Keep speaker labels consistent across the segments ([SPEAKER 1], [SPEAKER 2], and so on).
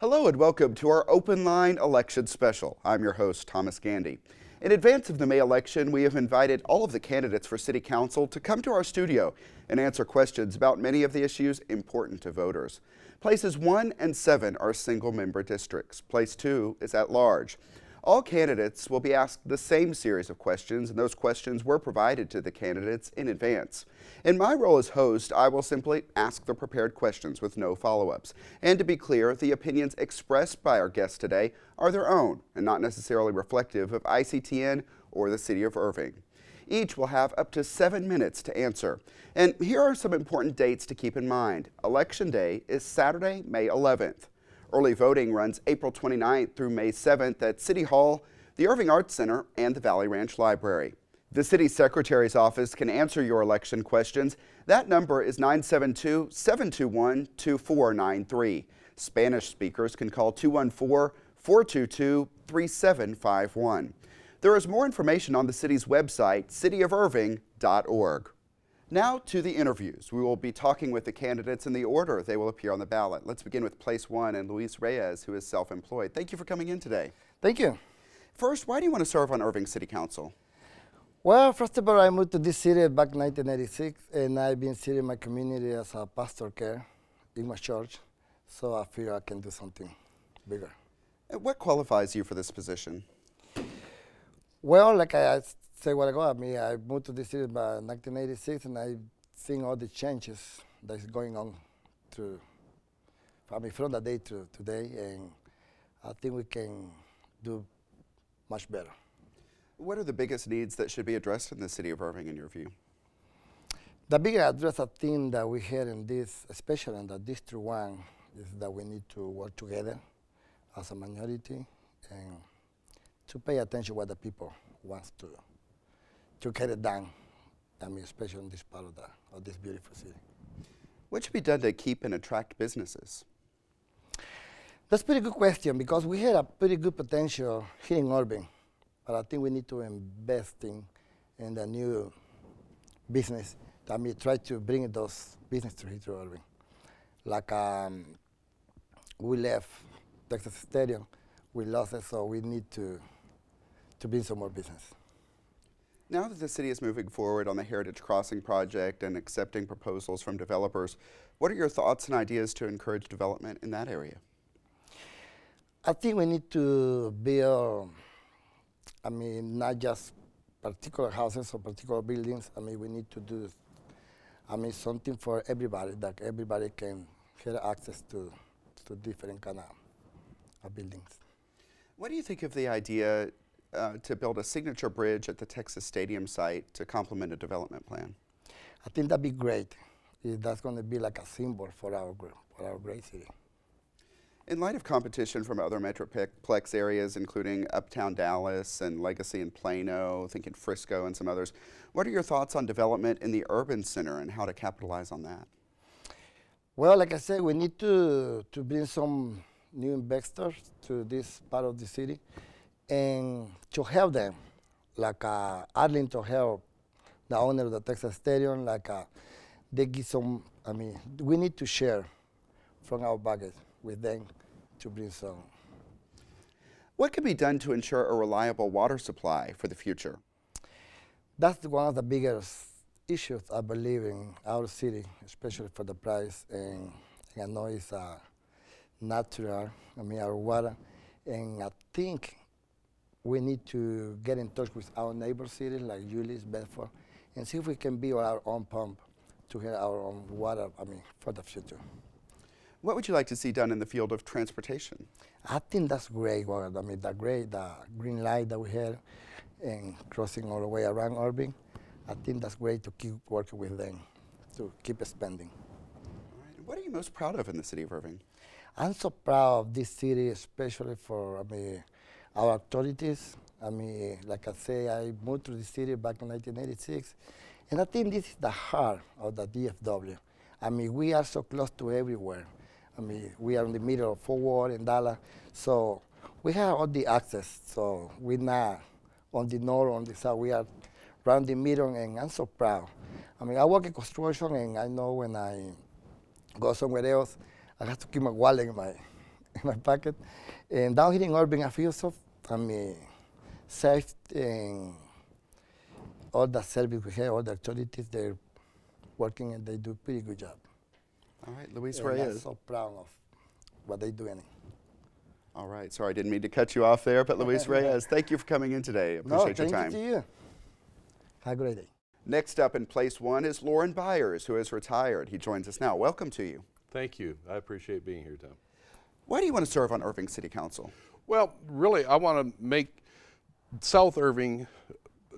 [SPEAKER 1] Hello and welcome to our Open Line Election Special. I'm your host, Thomas Gandy. In advance of the May election, we have invited all of the candidates for City Council to come to our studio and answer questions about many of the issues important to voters. Places 1 and 7 are single-member districts. Place 2 is at large. All candidates will be asked the same series of questions, and those questions were provided to the candidates in advance. In my role as host, I will simply ask the prepared questions with no follow-ups. And to be clear, the opinions expressed by our guests today are their own and not necessarily reflective of ICTN or the City of Irving. Each will have up to 7 minutes to answer. And here are some important dates to keep in mind. Election Day is Saturday, May 11th. Early voting runs April 29th through May 7th at City Hall, the Irving Arts Center, and the Valley Ranch Library. The City Secretary's office can answer your election questions. That number is 972-721-2493. Spanish speakers can call 214-422-3751. There is more information on the city's website, cityofirving.org. Now to the interviews. We will be talking with the candidates in the order they will appear on the ballot. Let's begin with place 1 and Luis Reyes, who is self-employed. Thank you for coming in today.
[SPEAKER 2] Thank you.
[SPEAKER 1] First, why do you want to serve on Irving City Council?
[SPEAKER 2] Well, first of all, I moved to this city back in 1986, and I've been serving my community as a pastor care in my church, so I feel I can do something bigger.
[SPEAKER 1] And what qualifies you for this position?
[SPEAKER 2] Well, like I said a while ago, I moved to this city by 1986, and I've seen all the changes that's going on from that day to today, and I think we can do much better.
[SPEAKER 1] What are the biggest needs that should be addressed in the City of Irving, in your view?
[SPEAKER 2] The bigger address, I think, that we had in this, especially in the District 1, is that we need to work together as a minority and to pay attention to what the people want to get it done, especially in this part of this beautiful city.
[SPEAKER 1] What should be done to keep and attract businesses?
[SPEAKER 2] That's a pretty good question, because we had a pretty good potential here in Irving, but I think we need to invest in the new business. Try to bring those businesses here to Irving. Like we left Texas Stadium, we lost it, so we need to bring some more business.
[SPEAKER 1] Now that the city is moving forward on the Heritage Crossing project and accepting proposals from developers, what are your thoughts and ideas to encourage development in that area?
[SPEAKER 2] I think we need to build, not just particular houses or particular buildings. We need to do, something for everybody, that everybody can get access to different kind of buildings.
[SPEAKER 1] What do you think of the idea to build a signature bridge at the Texas Stadium site to complement a development plan?
[SPEAKER 2] I think that'd be great. That's going to be like a symbol for our great city.
[SPEAKER 1] In light of competition from other Metroplex areas, including Uptown Dallas and Legacy and Plano, thinking Frisco and some others, what are your thoughts on development in the urban center and how to capitalize on that?
[SPEAKER 2] Well, like I said, we need to bring some new investors to this part of the city and to help them, like Arlene to help the owner of the Texas Stadium, they give some, we need to share from our budget with them to bring some.
[SPEAKER 1] What can be done to ensure a reliable water supply for the future?
[SPEAKER 2] That's one of the biggest issues, I believe, in our city, especially for the price. And I know it's natural, our water. And I think we need to get in touch with our neighbor cities like Euless, Bedford, and see if we can build our own pump to get our own water, for the future.
[SPEAKER 1] What would you like to see done in the field of transportation?
[SPEAKER 2] I think that's great. The green light that we had and crossing all the way around Irving, I think that's great to keep working with them, to keep expanding.
[SPEAKER 1] All right. What are you most proud of in the city of Irving?
[SPEAKER 2] I'm so proud of this city, especially for our authorities. Like I say, I moved to the city back in 1986, and I think this is the heart of the DFW. We are so close to everywhere. We are in the middle of Fort Worth and Dallas, so we have all the access. So we're not on the north or on the south. We are around the middle, and I'm so proud. I work in construction, and I know when I go somewhere else, I have to keep my wallet in my pocket. And down here in Irving, I feel so, safe, and all the service we have, all the authorities, they're working and they do a pretty good job.
[SPEAKER 1] All right, Luis
[SPEAKER 2] And
[SPEAKER 1] Reyes.
[SPEAKER 2] I'm so proud of what they're doing.
[SPEAKER 1] All right, sorry, I didn't mean to cut you off there, but Luis Reyes, thank you for coming in today. Appreciate your time.
[SPEAKER 2] Thank you to you. Have a great day.
[SPEAKER 1] Next up in place one is Lauren Byers, who is retired. He joins us now. Welcome to you.
[SPEAKER 3] Thank you. I appreciate being here, Tom.
[SPEAKER 1] Why do you want to serve on Irving City Council?
[SPEAKER 3] Well, really, I want to make South Irving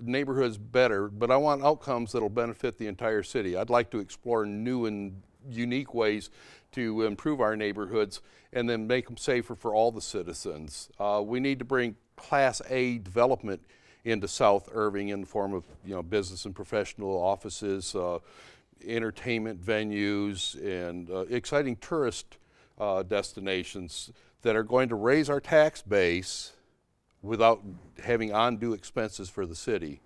[SPEAKER 3] neighborhoods better, but I want outcomes that will benefit the entire city. I'd like to explore new and unique ways to improve our neighborhoods and then make them safer for all the citizens. We need to bring Class A development into South Irving in the form of business and professional offices, entertainment venues, and exciting tourist destinations that are going to raise our tax base without having undue expenses for the city.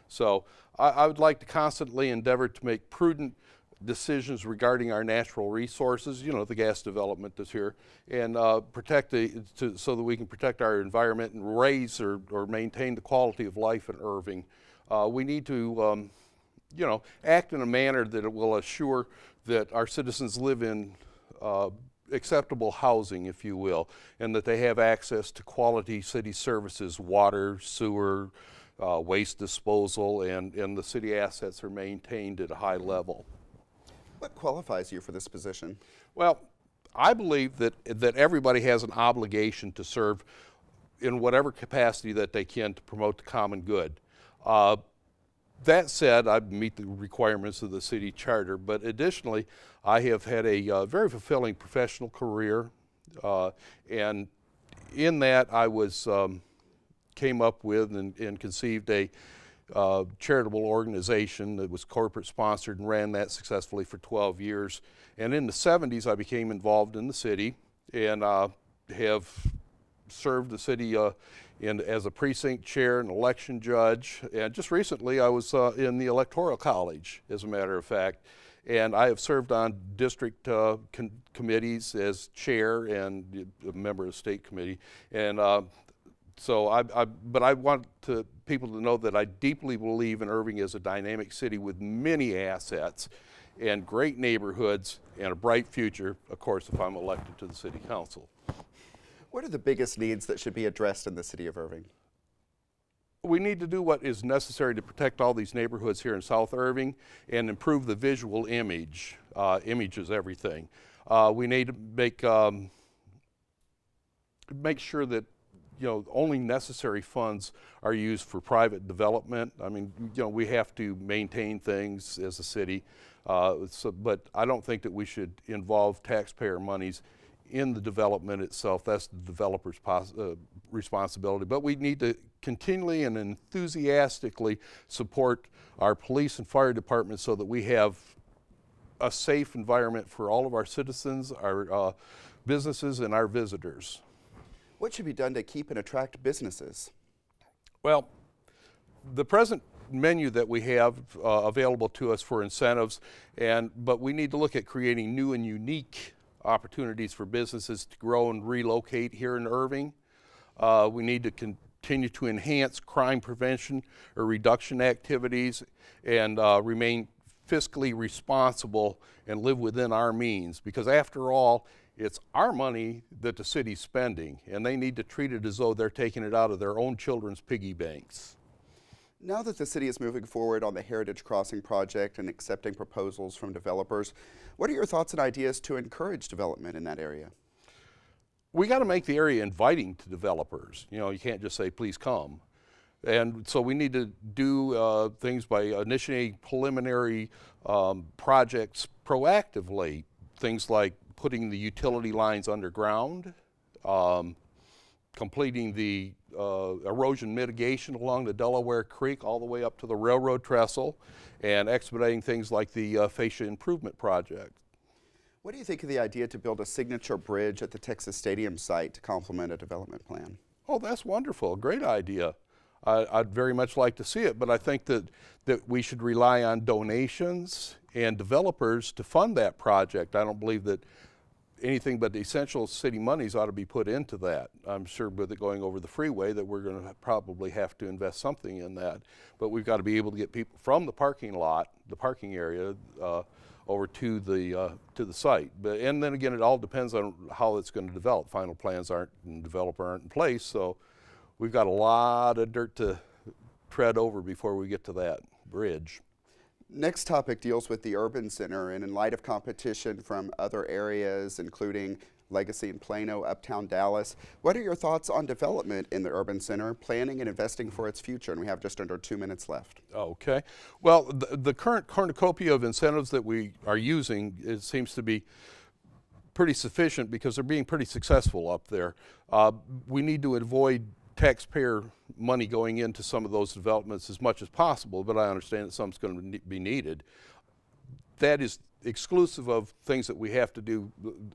[SPEAKER 3] So I would like to constantly endeavor to make prudent decisions regarding our natural resources, the gas development that's here, and protect so that we can protect our environment and raise or maintain the quality of life in Irving. We need to, act in a manner that it will assure that our citizens live in acceptable housing, if you will, and that they have access to quality city services, water, sewer, waste disposal, and the city assets are maintained at a high level.
[SPEAKER 1] What qualifies you for this position?
[SPEAKER 3] Well, I believe that everybody has an obligation to serve in whatever capacity that they can to promote the common good. That said, I meet the requirements of the city charter, but additionally, I have had a very fulfilling professional career, and in that I came up with and conceived a charitable organization that was corporate sponsored and ran that successfully for 12 years. And in the 70s, I became involved in the city and have served the city as a precinct chair and election judge. And just recently, I was in the Electoral College, as a matter of fact. And I have served on district committees as chair and a member of the state committee. And but I want people to know that I deeply believe in Irving as a dynamic city with many assets and great neighborhoods and a bright future, of course, if I'm elected to the city council.
[SPEAKER 1] What are the biggest needs that should be addressed in the city of Irving?
[SPEAKER 3] We need to do what is necessary to protect all these neighborhoods here in South Irving and improve the visual image. Image is everything. We need to make sure that only necessary funds are used for private development. I mean, we have to maintain things as a city, but I don't think that we should involve taxpayer monies in the development itself. That's the developer's responsibility. But we need to continually and enthusiastically support our police and fire departments so that we have a safe environment for all of our citizens, our businesses, and our visitors.
[SPEAKER 1] What should be done to keep and attract businesses?
[SPEAKER 3] Well, the present menu that we have available to us for incentives, but we need to look at creating new and unique opportunities for businesses to grow and relocate here in Irving. We need to continue to enhance crime prevention or reduction activities and remain fiscally responsible and live within our means, because after all, it's our money that the city's spending, and they need to treat it as though they're taking it out of their own children's piggy banks.
[SPEAKER 1] Now that the city is moving forward on the Heritage Crossing project and accepting proposals from developers, what are your thoughts and ideas to encourage development in that area?
[SPEAKER 3] We got to make the area inviting to developers. You can't just say, please come. And so we need to do things by initiating preliminary projects proactively, things like putting the utility lines underground, completing the erosion mitigation along the Delaware Creek all the way up to the railroad trestle, and expediting things like the fascia improvement project.
[SPEAKER 1] What do you think of the idea to build a signature bridge at the Texas Stadium site to complement a development plan?
[SPEAKER 3] Oh, that's wonderful. Great idea. I'd very much like to see it, but I think that we should rely on donations and developers to fund that project. I don't believe that anything but the essential city monies ought to be put into that. I'm sure with it going over the freeway that we're going to probably have to invest something in that. But we've got to be able to get people from the parking lot, the parking area, over to the site. But, and then again, it all depends on how it's going to develop. Final plans aren't, and developer aren't in place, so we've got a lot of dirt to tread over before we get to that bridge.
[SPEAKER 1] Next topic deals with the urban center, and in light of competition from other areas, including Legacy and Plano, Uptown Dallas, what are your thoughts on development in the urban center, planning and investing for its future? And we have just under 2 minutes left.
[SPEAKER 3] Okay. Well, the current cornucopia of incentives that we are using, it seems to be pretty sufficient because they're being pretty successful up there. We need to avoid taxpayer money going into some of those developments as much as possible, but I understand that some's going to be needed. That is exclusive of things that we have to do,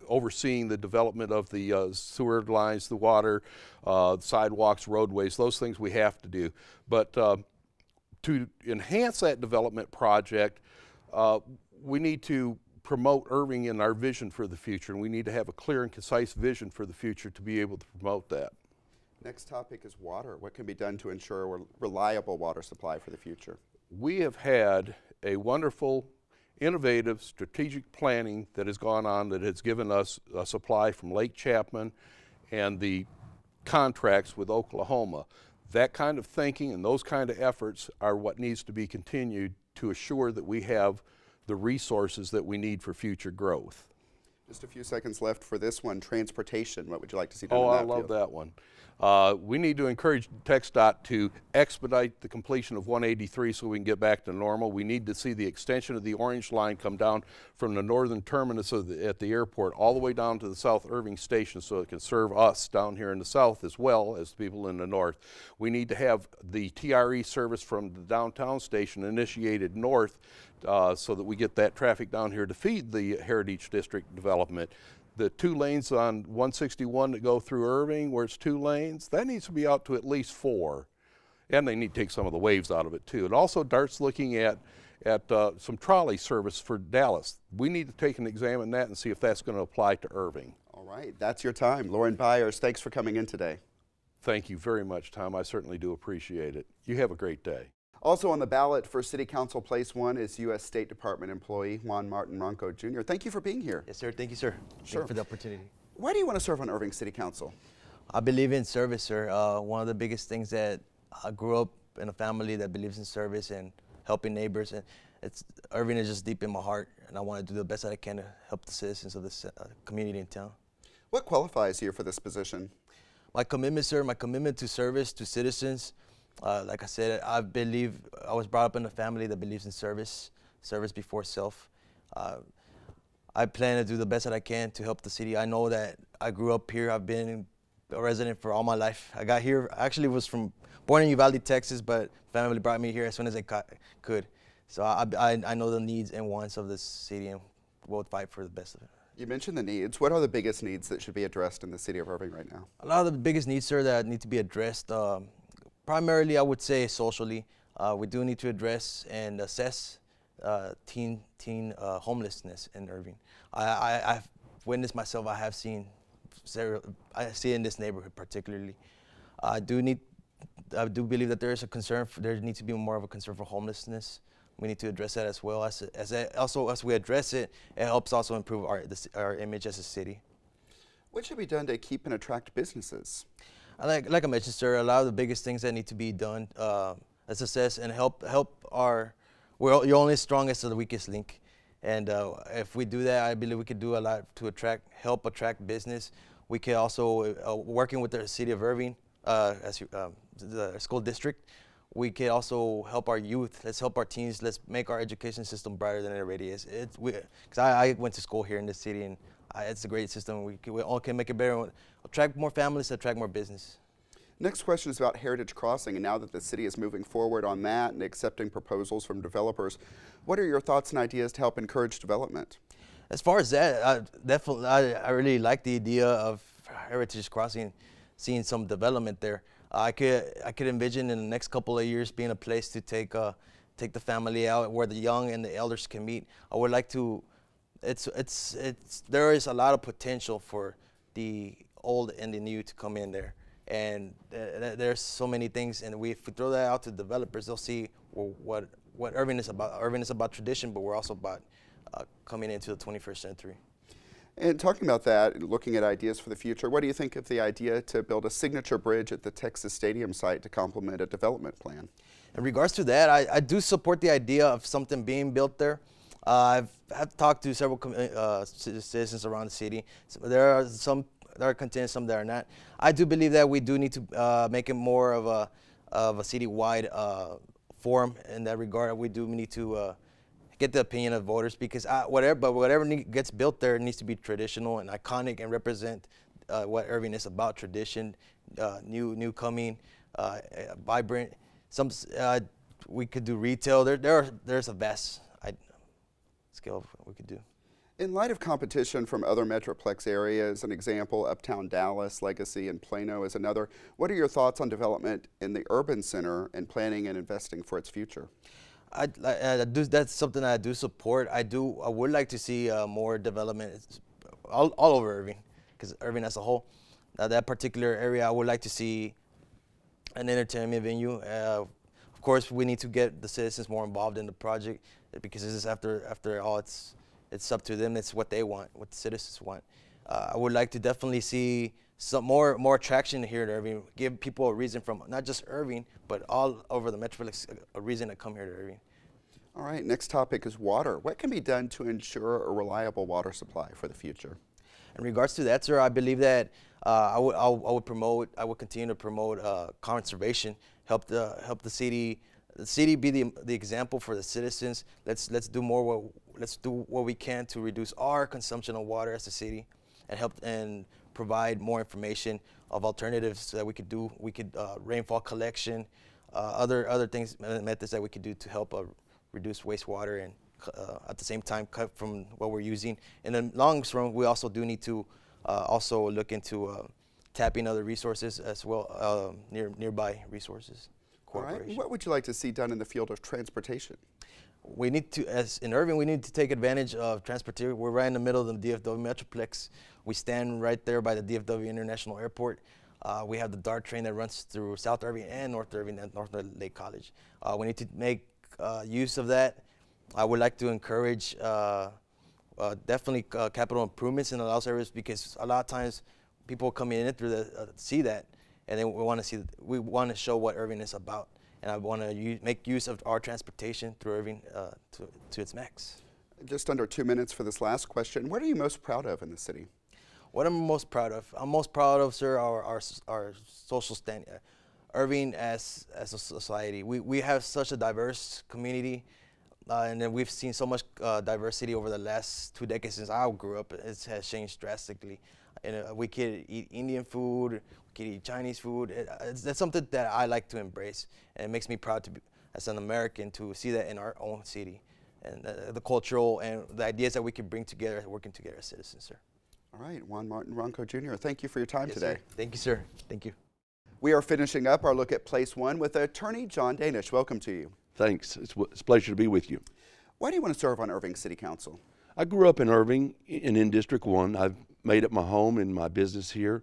[SPEAKER 3] overseeing the development of the sewer lines, the water, sidewalks, roadways, those things we have to do. But to enhance that development project, we need to promote Irving in our vision for the future, and we need to have a clear and concise vision for the future to be able to promote that.
[SPEAKER 1] Next topic is water. What can be done to ensure a reliable water supply for the future?
[SPEAKER 3] We have had a wonderful, innovative, strategic planning that has gone on that has given us a supply from Lake Chapman and the contracts with Oklahoma. That kind of thinking and those kind of efforts are what needs to be continued to assure that we have the resources that we need for future growth.
[SPEAKER 1] Just a few seconds left for this one, transportation. What would you like to see done in that field?
[SPEAKER 3] I love that one. We need to encourage TxDOT to expedite the completion of 183 so we can get back to normal. We need to see the extension of the Orange Line come down from the northern terminus at the airport all the way down to the South Irving station so it can serve us down here in the south as well as people in the north. We need to have the TRE service from the downtown station initiated north so that we get that traffic down here to feed the Heritage District development. The 2 lanes on 161 that go through Irving, where it's 2 lanes, that needs to be out to at least 4. And they need to take some of the waves out of it too. And also DART's looking at some trolley service for Dallas. We need to take and examine that and see if that's going to apply to Irving.
[SPEAKER 1] All right, that's your time. Lauren Byers, thanks for coming in today.
[SPEAKER 3] Thank you very much, Tom. I certainly do appreciate it. You have a great day.
[SPEAKER 1] Also on the ballot for City Council Place 1 is U.S. State Department employee Juan Martin Ronco, Jr. Thank you for being here.
[SPEAKER 4] Yes, sir. Thank you, sir.
[SPEAKER 1] Sure.
[SPEAKER 4] Thank you for the opportunity.
[SPEAKER 1] Why do you want to serve on Irving City Council?
[SPEAKER 4] I believe in service, sir. One of the biggest things that I grew up in a family that believes in service and helping neighbors, and Irving is just deep in my heart, and I want to do the best that I can to help the citizens of this community in town.
[SPEAKER 1] What qualifies you for this position?
[SPEAKER 4] My commitment, sir, my commitment to service, to citizens. Like I said, I believe I was brought up in a family that believes in service, service before self. I plan to do the best that I can to help the city. I know that I grew up here. I've been a resident for all my life. I got here, I actually was born in Uvalde, Texas, but family brought me here as soon as they could. So I know the needs and wants of this city and will fight for the best of it.
[SPEAKER 1] You mentioned the needs. What are the biggest needs that should be addressed in the city of Irving right now?
[SPEAKER 4] A lot of the biggest needs, sir, that need to be addressed, primarily I would say socially. We do need to address and assess teen homelessness in Irving. I've witnessed myself, I have seen I see it in this neighborhood particularly. I do believe that there is a concern, there needs to be more of a concern for homelessness. We need to address that as well. As we address it, it helps also improve our image as a city.
[SPEAKER 1] What should be done to keep and attract businesses?
[SPEAKER 4] Like I mentioned, sir, a lot of the biggest things that need to be done is assess and help you're only strongest as the weakest link. And if we do that, I believe we could do a lot to help attract business. We can also, working with the city of Irving, the school district, we can also help our youth. Let's help our teens. Let's make our education system brighter than it already is. Because I went to school here in this city, and it's a great system. We all can make it better. Attract more families, attract more business.
[SPEAKER 1] Next question is about Heritage Crossing, and now that the city is moving forward on that and accepting proposals from developers, what are your thoughts and ideas to help encourage development?
[SPEAKER 4] As far as that, definitely, I really like the idea of Heritage Crossing, seeing some development there. I could envision in the next couple of years being a place to take the family out where the young and the elders can meet. I would like to there is a lot of potential for the old and the new to come in there, and there's so many things. And if we throw that out to developers, they'll see what Irving is about. Irving is about tradition, but we're also about coming into the 21st century.
[SPEAKER 1] And talking about that, and looking at ideas for the future, what do you think of the idea to build a signature bridge at the Texas Stadium site to complement a development plan?
[SPEAKER 4] In regards to that, I do support the idea of something being built there. I've talked to several citizens around the city. So there are some that are content, some that are not. I do believe that we do need to make it more of a city-wide forum in that regard. We do need to get the opinion of voters, because whatever gets built there needs to be traditional and iconic and represent what Irving is about: tradition, new coming, vibrant. We could do retail. There's a vast scale of what we could do.
[SPEAKER 1] In light of competition from other Metroplex areas, an example, Uptown Dallas, Legacy, and Plano is another, what are your thoughts on development in the urban center and planning and investing for its future?
[SPEAKER 4] That's something I do support. I would like to see more development all over Irving, because Irving as a whole. That particular area, I would like to see an entertainment venue. Of course, we need to get the citizens more involved in the project, because this is after all, it's up to them. It's what they want, what the citizens want. I would like to definitely see some more attraction here in Irving. Give people a reason from not just Irving, but all over the Metroplex, a reason to come here to Irving.
[SPEAKER 1] All right, next topic is water. What can be done to ensure a reliable water supply for the future?
[SPEAKER 4] In regards to that, sir, I believe that I would continue to promote conservation. Help the city be the example for the citizens. Let's do more. Let's do what we can to reduce our consumption of water as a city, and help and provide more information of alternatives that we could do. We could rainfall collection, other things, methods that we could do to help reduce wastewater, and at the same time cut from what we're using. In the long run, we also do need to also look into tapping other resources as well, nearby resources.
[SPEAKER 1] All right. What would you like to see done in the field of transportation?
[SPEAKER 4] We need to, as in Irving, we need to take advantage of transportation. We're right in the middle of the DFW Metroplex. We stand right there by the DFW International Airport. We have the DART train that runs through South Irving and North Irving and North Lake College. We need to make use of that. I would like to encourage definitely capital improvements in those areas, because a lot of times people coming in through the see that, and then we want to show what Irving is about. And I want to make use of our transportation through Irving to its max.
[SPEAKER 1] Just under 2 minutes for this last question. What are you most proud of in the city?
[SPEAKER 4] What I'm most proud of? I'm most proud of, sir, our social standing. Irving as a society. We have such a diverse community, and then we've seen so much diversity over the last 2 decades since I grew up. It has changed drastically. And we could eat Indian food, we could eat Chinese food. That's something that I like to embrace, and it makes me proud to be, as an American, to see that in our own city, and the cultural and the ideas that we can bring together, working together as citizens, sir.
[SPEAKER 1] All right, Juan Martin Ronco Jr., thank you for your time today.
[SPEAKER 4] Sir. Thank you, sir. Thank you.
[SPEAKER 1] We are finishing up our look at Place 1 with Attorney John Danish. Welcome to you.
[SPEAKER 5] Thanks. It's a pleasure to be with you.
[SPEAKER 1] Why do you want to serve on Irving City Council?
[SPEAKER 5] I grew up in Irving and in District 1. I've made it my home and my business here.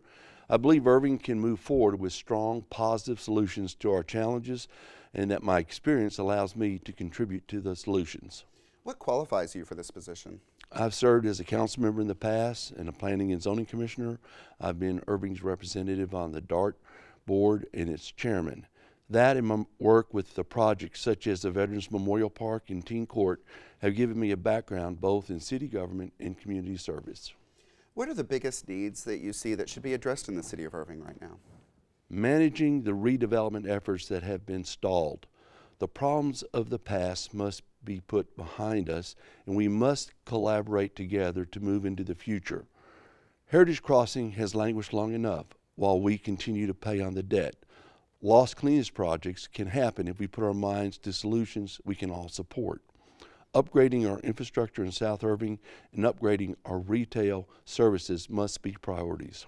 [SPEAKER 5] I believe Irving can move forward with strong, positive solutions to our challenges, and that my experience allows me to contribute to the solutions.
[SPEAKER 1] What qualifies you for this position?
[SPEAKER 5] I've served as a council member in the past and a planning and zoning commissioner. I've been Irving's representative on the DART board and its chairman. That and my work with the projects such as the Veterans Memorial Park and Teen Court have given me a background both in city government and community service.
[SPEAKER 1] What are the biggest needs that you see that should be addressed in the city of Irving right now?
[SPEAKER 5] Managing the redevelopment efforts that have been stalled. The problems of the past must be put behind us, and we must collaborate together to move into the future. Heritage Crossing has languished long enough while we continue to pay on the debt. Lost cleanest projects can happen if we put our minds to solutions we can all support. Upgrading our infrastructure in South Irving and upgrading our retail services must be priorities.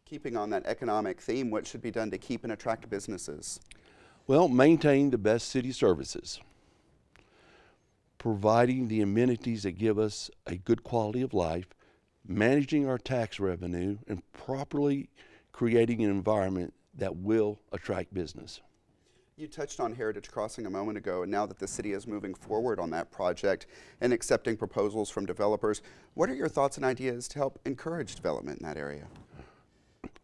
[SPEAKER 1] Keeping on that economic theme, what should be done to keep and attract businesses?
[SPEAKER 5] Well, maintain the best city services. providing the amenities that give us a good quality of life, managing our tax revenue, and properly creating an environment that will attract business.
[SPEAKER 1] You touched on Heritage Crossing a moment ago, and now that the city is moving forward on that project and accepting proposals from developers, what are your thoughts and ideas to help encourage development in that area?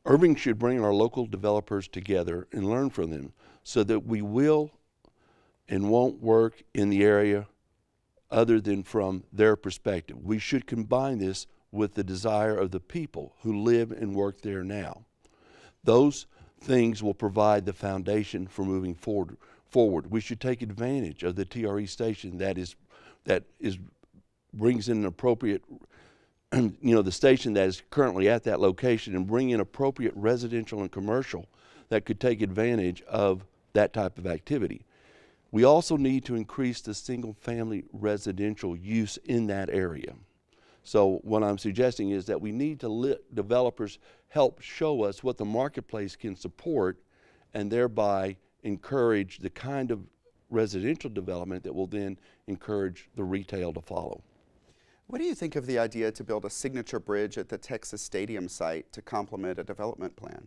[SPEAKER 5] Irving should bring our local developers together and learn from them so that we will and won't work in the area other than from their perspective. We should combine this with the desire of the people who live and work there now. Those things will provide the foundation for moving forward. We should take advantage of the TRE station that brings in an appropriate, the station that is currently at that location, and bring in appropriate residential and commercial that could take advantage of that type of activity. We also need to increase the single-family residential use in that area. So what I'm suggesting is that we need to let developers help show us what the marketplace can support, and thereby encourage the kind of residential development that will then encourage the retail to follow.
[SPEAKER 1] What do you think of the idea to build a signature bridge at the Texas Stadium site to complement a development plan?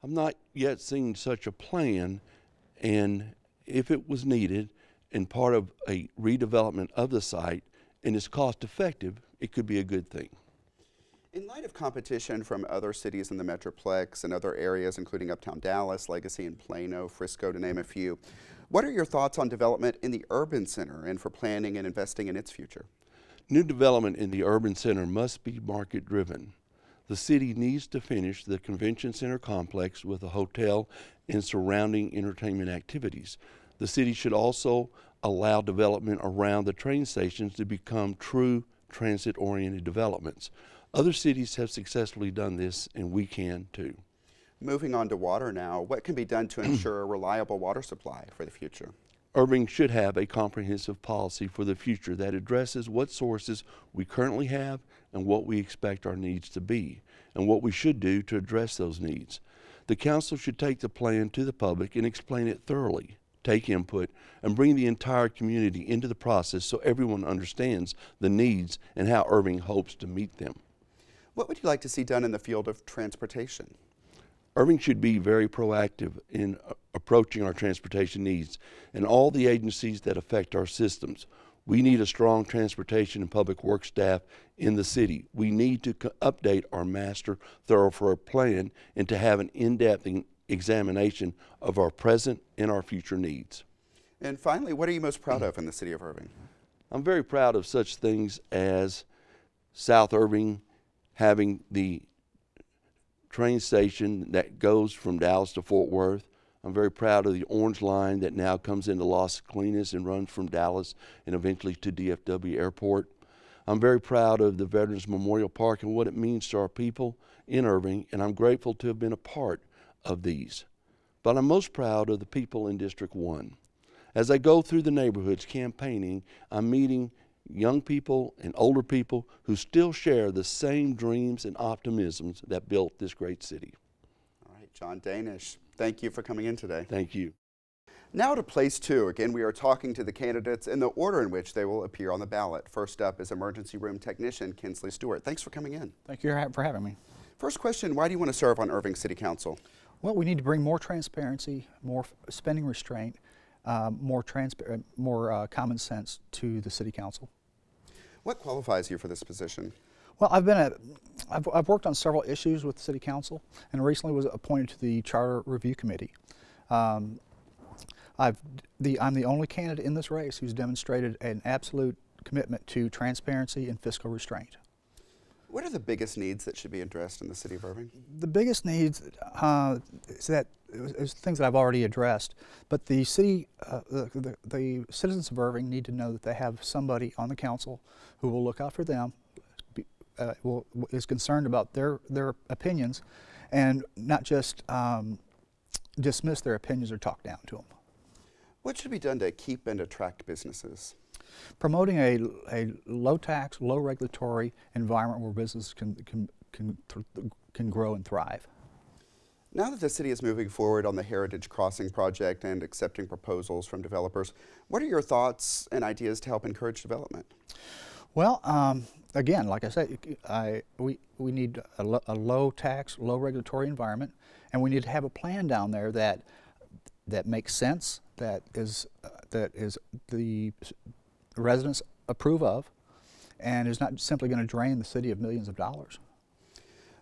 [SPEAKER 5] I've not yet seen such a plan, and if it was needed and part of a redevelopment of the site and is cost effective, it could be a good thing.
[SPEAKER 1] In light of competition from other cities in the Metroplex and other areas, including Uptown Dallas, Legacy and Plano, Frisco, to name a few, what are your thoughts on development in the urban center and for planning and investing in its future?
[SPEAKER 5] New development in the urban center must be market driven. The city needs to finish the convention center complex with a hotel and surrounding entertainment activities. The city should also allow development around the train stations to become true transit-oriented developments. Other cities have successfully done this, and we can too.
[SPEAKER 1] Moving on to water now, what can be done to ensure a reliable water supply for the future?
[SPEAKER 5] Irving should have a comprehensive policy for the future that addresses what sources we currently have and what we expect our needs to be, and what we should do to address those needs. The council should take the plan to the public and explain it thoroughly, take input, and bring the entire community into the process so everyone understands the needs and how Irving hopes to meet them.
[SPEAKER 1] What would you like to see done in the field of transportation?
[SPEAKER 5] Irving should be very proactive in approaching our transportation needs and all the agencies that affect our systems. We need a strong transportation and public works staff in the city. We need to update our master thoroughfare plan and to have an in-depth examination of our present and our future needs.
[SPEAKER 1] And finally, what are you most proud of in the city of Irving?
[SPEAKER 5] I'm very proud of such things as South Irving having the train station that goes from Dallas to Fort Worth. I'm very proud of the Orange Line that now comes into Las Colinas and runs from Dallas and eventually to DFW Airport. I'm very proud of the Veterans Memorial Park and what it means to our people in Irving, and I'm grateful to have been a part of these. But I'm most proud of the people in District 1. As I go through the neighborhoods campaigning, I'm meeting young people and older people who still share the same dreams and optimisms that built this great city.
[SPEAKER 1] All right, John Danish, thank you for coming in today.
[SPEAKER 5] Thank you.
[SPEAKER 1] Now to place two. Again, we are talking to the candidates in the order in which they will appear on the ballot. First up is emergency room technician Kinsley Stewart. Thanks for coming in.
[SPEAKER 6] Thank you for having me.
[SPEAKER 1] First question, why do you want to serve on Irving City Council?
[SPEAKER 6] Well, we need to bring more transparency, more spending restraint, more common sense to the City Council.
[SPEAKER 1] What qualifies you for this position?
[SPEAKER 6] Well, I've worked on several issues with the City Council, and recently was appointed to the Charter Review Committee. I'm the only candidate in this race who's demonstrated an absolute commitment to transparency and fiscal restraint.
[SPEAKER 1] What are the biggest needs that should be addressed in the city of Irving?
[SPEAKER 6] The biggest needs is things that I've already addressed, but the city, the citizens of Irving need to know that they have somebody on the council who will look out for them, is concerned about their opinions, and not just dismiss their opinions or talk down to them.
[SPEAKER 1] What should be done to keep and attract businesses?
[SPEAKER 6] Promoting a low tax, low regulatory environment where business can grow and thrive.
[SPEAKER 1] Now that the city is moving forward on the Heritage Crossing project and accepting proposals from developers, what are your thoughts and ideas to help encourage development?
[SPEAKER 6] Well, again, like I said, we need a low tax, low regulatory environment, and we need to have a plan down there that makes sense, that is the residents approve of, and is not simply going to drain the city of millions of dollars.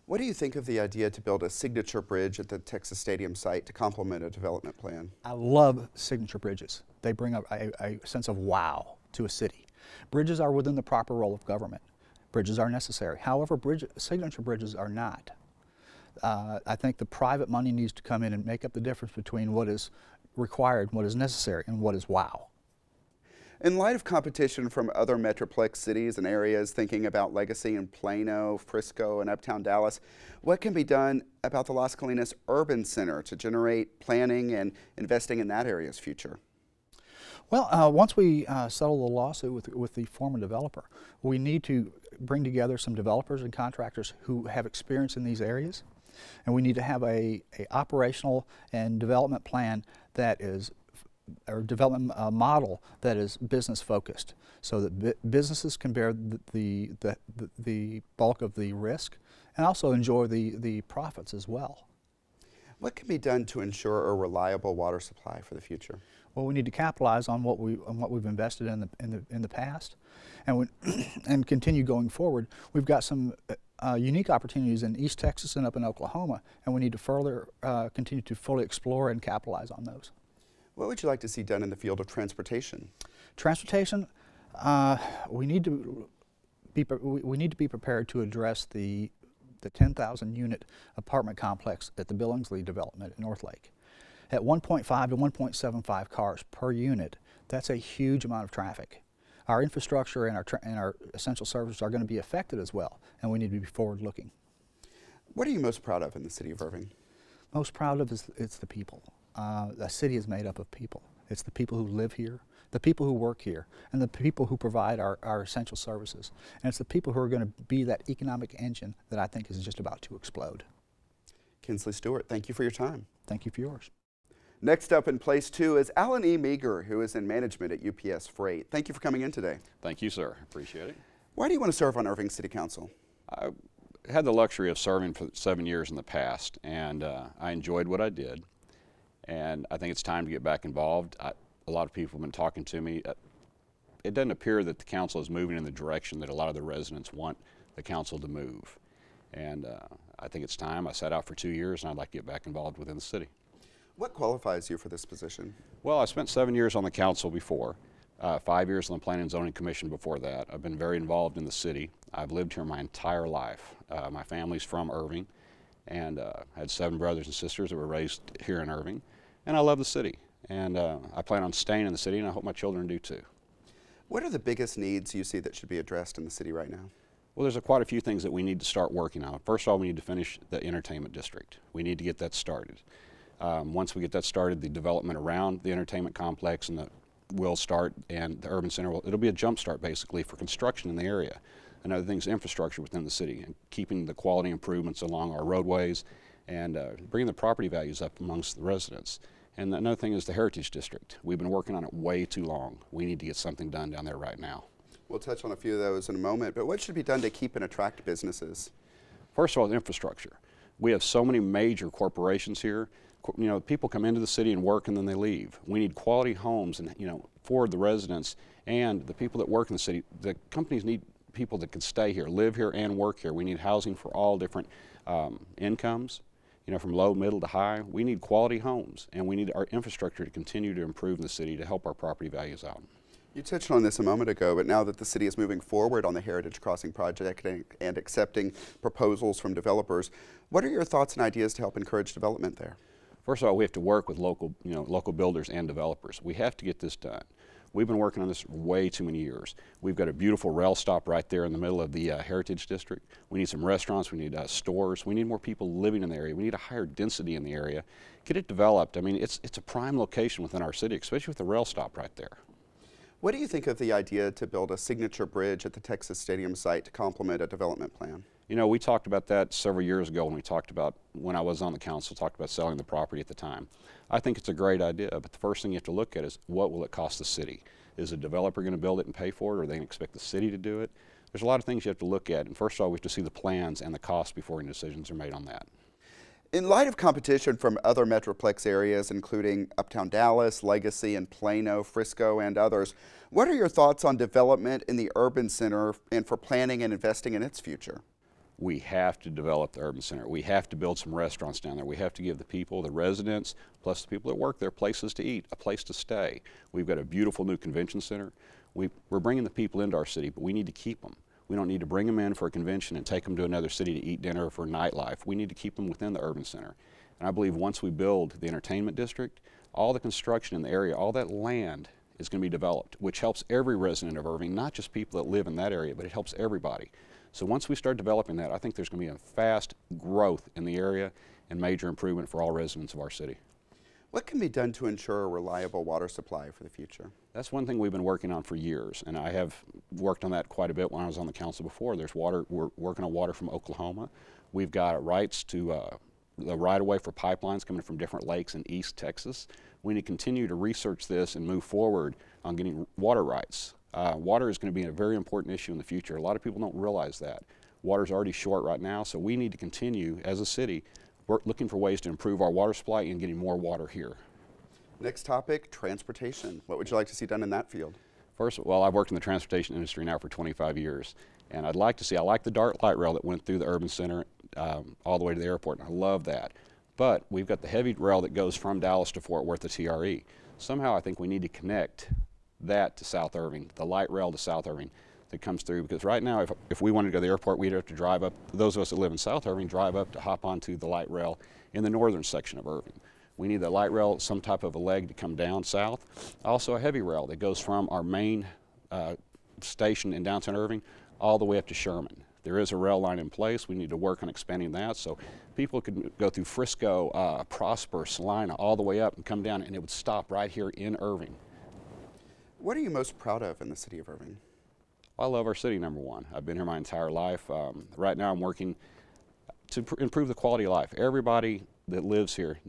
[SPEAKER 1] What do you think of the idea to build a signature bridge at the Texas Stadium site to complement a development plan?
[SPEAKER 6] I love signature bridges. They bring up a sense of wow to a city. Bridges are within the proper role of government. Bridges are necessary. However, signature bridges are not. I think the private money needs to come in and make up the difference between what is required, what is necessary, and what is wow.
[SPEAKER 1] In light of competition from other Metroplex cities and areas thinking about legacy in Plano, Frisco, and Uptown Dallas, what can be done about the Las Colinas Urban Center to generate planning and investing in that area's future?
[SPEAKER 6] Well, once we settle the lawsuit with the former developer, we need to bring together some developers and contractors who have experience in these areas, and we need to have a operational and development plan that is or development model that is business focused, so that businesses can bear the bulk of the risk and also enjoy the profits as well.
[SPEAKER 1] What can be done to ensure a reliable water supply for the future?
[SPEAKER 6] Well, we need to capitalize on what we've invested in the past, and continue going forward. We've got some unique opportunities in East Texas and up in Oklahoma, and we need to further continue to fully explore and capitalize on those.
[SPEAKER 1] What would you like to see done in the field of transportation?
[SPEAKER 6] Transportation, we need to be prepared to address the 10,000 unit apartment complex at the Billingsley development at North Lake. At 1.5 to 1.75 cars per unit, that's a huge amount of traffic. Our infrastructure and our essential services are going to be affected as well, and we need to be forward looking.
[SPEAKER 1] What are you most proud of in the city of Irving?
[SPEAKER 6] Most proud of it's the people. The city is made up of people. It's the people who live here, the people who work here, and the people who provide our essential services. And it's the people who are going to be that economic engine that I think is just about to explode.
[SPEAKER 1] Kinsley Stewart, thank you for your time.
[SPEAKER 6] Thank you for yours.
[SPEAKER 1] Next up in place 2 is Alan E. Meager, who is in management at UPS Freight. Thank you for coming in today.
[SPEAKER 7] Thank you, sir. Appreciate it.
[SPEAKER 1] Why do you want to serve on Irving City Council?
[SPEAKER 7] I had the luxury of serving for 7 years in the past, and I enjoyed what I did. And I think it's time to get back involved. A lot of people have been talking to me. It doesn't appear that the council is moving in the direction that a lot of the residents want the council to move. And I think it's time. I sat out for 2 years, and I'd like to get back involved within the city.
[SPEAKER 1] What qualifies you for this position?
[SPEAKER 7] Well, I spent 7 years on the council before, 5 years on the Planning and Zoning Commission before that. I've been very involved in the city. I've lived here my entire life. My family's from Irving, and I had 7 brothers and sisters that were raised here in Irving. And I love the city, and I plan on staying in the city, and I hope my children do too.
[SPEAKER 1] What are the biggest needs you see that should be addressed in the city right now?
[SPEAKER 7] Well, there's quite a few things that we need to start working on. First of all, we need to finish the entertainment district. We need to get that started. Once we get that started, the development around the entertainment complex will start, and the urban center it'll be a jump start basically for construction in the area. Another thing is infrastructure within the city, and keeping the quality improvements along our roadways, and bringing the property values up amongst the residents. And another thing is the Heritage District. We've been working on it way too long. We need to get something done down there right now. We'll touch on a few of those in a moment, but what should be done to keep and attract businesses? First of all, infrastructure. We have so many major corporations here. You know, people come into the city and work and then they leave. We need quality homes and, for the residents and the people that work in the city. The companies need people that can stay here, live here and work here. We need housing for all different incomes. From low, middle to high. We need quality homes, and we need our infrastructure to continue to improve in the city to help our property values out. You touched on this a moment ago, but now that the city is moving forward on the Heritage Crossing project and accepting proposals from developers, what are your thoughts and ideas to help encourage development there? First of all, we have to work with local builders and developers. We have to get this done. We've been working on this way too many years. We've got a beautiful rail stop right there in the middle of the Heritage District. We need some restaurants, we need stores, we need more people living in the area, we need a higher density in the area. Get it developed. I mean, it's a prime location within our city, especially with the rail stop right there. What do you think of the idea to build a signature bridge at the Texas Stadium site to complement a development plan? You know, we talked about that several years ago when I was on the council, talked about selling the property at the time. I think it's a great idea, but the first thing you have to look at is what will it cost the city? Is a developer going to build it and pay for it, or are they going to expect the city to do it? There's a lot of things you have to look at, and first of all, we have to see the plans and the cost before any decisions are made on that.
[SPEAKER 1] In light of competition from other Metroplex areas, including Uptown Dallas, Legacy, and Plano, Frisco, and others, what are your thoughts on development in the urban center and for planning and investing in its future?
[SPEAKER 7] We have to develop the urban center. We have to build some restaurants down there. We have to give the people, the residents, plus the people that work there, places to eat, a place to stay. We've got a beautiful new convention center. We're bringing the people into our city, but we need to keep them. We don't need to bring them in for a convention and take them to another city to eat dinner or for nightlife. We need to keep them within the urban center. And I believe once we build the entertainment district, all the construction in the area, all that land is going to be developed, which helps every resident of Irving, not just people that live in that area, but it helps everybody. So once we start developing that, I think there's going to be a fast growth in the area and major improvement for all residents of our city.
[SPEAKER 1] What can be done to ensure a reliable water supply for the future?
[SPEAKER 7] That's one thing we've been working on for years, and I have worked on that quite a bit when I was on the council before. There's water, we're working on water from Oklahoma. We've got rights to the right-of-way for pipelines coming from different lakes in East Texas. We need to continue to research this and move forward on getting water rights. Water is going to be a very important issue in the future. A lot of people don't realize that. Water's already short right now, so we need to continue as a city looking for ways to improve our water supply and getting more water here.
[SPEAKER 1] Next topic, transportation. What would you like to see done in that field?
[SPEAKER 7] First, well, I've worked in the transportation industry now for 25 years, and I like the dark light rail that went through the urban center all the way to the airport, and I love that. But we've got the heavy rail that goes from Dallas to Fort Worth to TRE. Somehow I think we need to connect that to South Irving, the light rail to South Irving that comes through, because right now if we wanted to go to the airport, we'd have to drive up, those of us that live in South Irving, drive up to hop onto the light rail in the northern section of Irving. We need the light rail, some type of a leg to come down south. Also a heavy rail that goes from our main station in downtown Irving all the way up to Sherman. There is a rail line in place. We need to work on expanding that so people could go through Frisco, Prosper, Salina, all the way up and come down, and it would stop right here in Irving.
[SPEAKER 1] What are you most proud of in the city of Irving?
[SPEAKER 7] I love our city, number one. I've been here my entire life. Right now I'm working to improve the quality of life. Everybody that lives here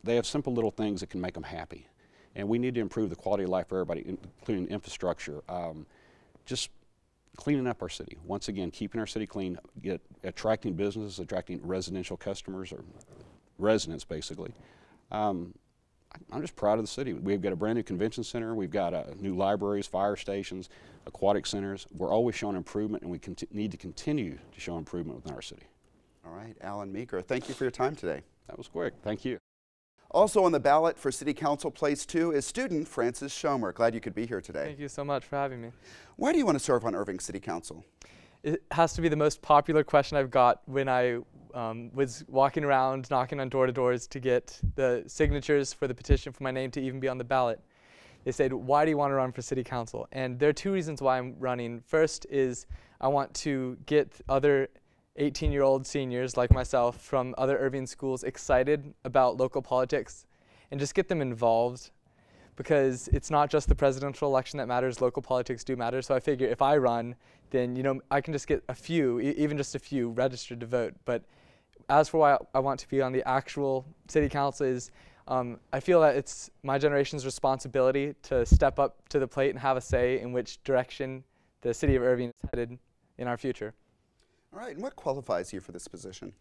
[SPEAKER 7] they have simple little things that can make them happy. And we need to improve the quality of life for everybody, including infrastructure. Just cleaning up our city. Once again, keeping our city clean, attracting businesses, attracting residential customers, or residents basically. I'm just proud of the city. We've got a brand new convention center. We've got new libraries, fire stations, aquatic centers. We're always showing improvement, and we need to continue to show improvement within our city.
[SPEAKER 1] All right, Alan Meeker, thank you for your time today.
[SPEAKER 7] That was quick. Thank you.
[SPEAKER 1] Also on the ballot for City Council Place 2 is student Francis Shomer. Glad you could be here today.
[SPEAKER 8] Thank you so much for having me.
[SPEAKER 1] Why do you want to serve on Irving City Council?
[SPEAKER 8] It has to be the most popular question I've got when I was walking around knocking on door-to-doors to get the signatures for the petition for my name to even be on the ballot. They said, why do you want to run for City Council? And there are two reasons why I'm running. First is I want to get other 18-year-old seniors like myself from other Irving schools excited about local politics and just get them involved, because it's not just the presidential election that matters, local politics do matter. So I figure if I run, then I can just get a few, even just a few, registered to vote. But as for why I want to be on the actual city council is I feel that it's my generation's responsibility to step up to the plate and have a say in which direction the city of Irving is headed in our future.
[SPEAKER 1] All right, and what qualifies you for this position?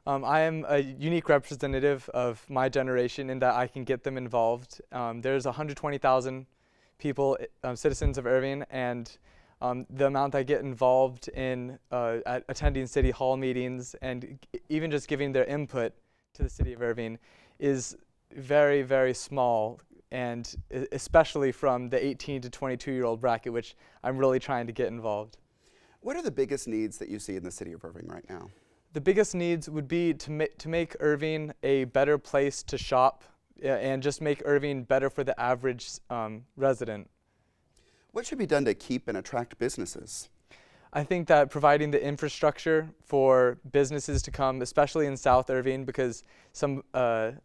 [SPEAKER 8] I am a unique representative of my generation in that I can get them involved. There's 120,000 people, citizens of Irving, and the amount I get involved in at attending city hall meetings and even just giving their input to the city of Irving is very, very small, and especially from the 18 to 22-year-old bracket, which I'm really trying to get involved.
[SPEAKER 1] What are the biggest needs that you see in the city of Irving right now?
[SPEAKER 8] The biggest needs would be to make Irving a better place to shop and just make Irving better for the average resident.
[SPEAKER 1] What should be done to keep and attract businesses?
[SPEAKER 8] I think that providing the infrastructure for businesses to come, especially in South Irving, because some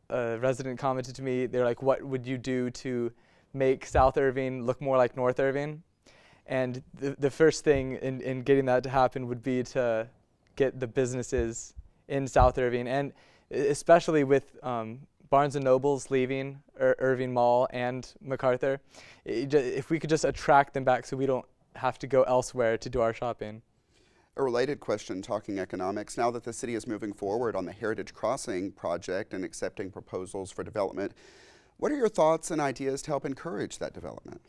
[SPEAKER 8] resident commented to me, they're like, what would you do to make South Irving look more like North Irving? And the first thing in getting that to happen would be to get the businesses in South Irving, and especially with Barnes & Noble's leaving Irving Mall and MacArthur, if we could just attract them back so we don't have to go elsewhere to do our shopping.
[SPEAKER 1] A related question, talking economics, now that the city is moving forward on the Heritage Crossing project and accepting proposals for development, what are your thoughts and ideas to help encourage that development?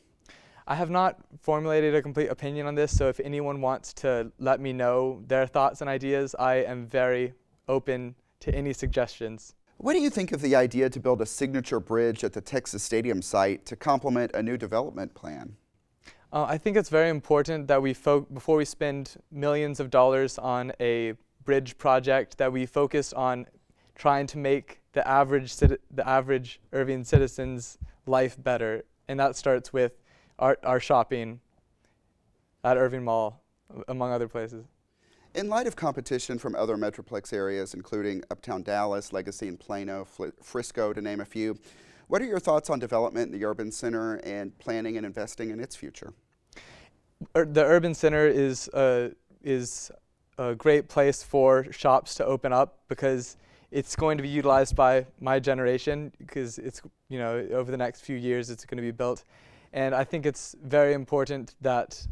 [SPEAKER 8] I have not formulated a complete opinion on this, so if anyone wants to let me know their thoughts and ideas, I am very open to any suggestions.
[SPEAKER 1] What do you think of the idea to build a signature bridge at the Texas Stadium site to complement a new development plan?
[SPEAKER 8] I think it's very important that before we spend millions of dollars on a bridge project, that we focus on trying to make the average Irving citizen's life better, and that starts with our shopping at Irving Mall, among other places.
[SPEAKER 1] In light of competition from other Metroplex areas, including Uptown Dallas, Legacy and Plano, Frisco, to name a few, what are your thoughts on development in the urban center and planning and investing in its future?
[SPEAKER 8] The urban center is a great place for shops to open up because it's going to be utilized by my generation, because it's, you know, over the next few years it's going to be built. And I think it's very important that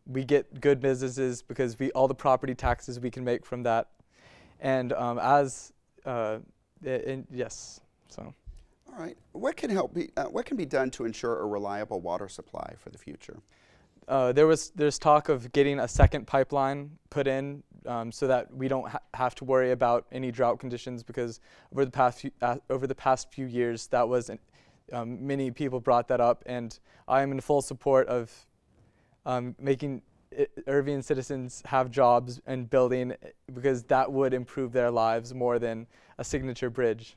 [SPEAKER 8] we get good businesses, because all the property taxes we can make from that. And yes, so.
[SPEAKER 1] All right. What can be done to ensure a reliable water supply for the future?
[SPEAKER 8] There's talk of getting a second pipeline put in so that we don't have to worry about any drought conditions, because over the past few years that was many people brought that up, and I am in full support of making Irving citizens have jobs and building, because that would improve their lives more than a signature bridge.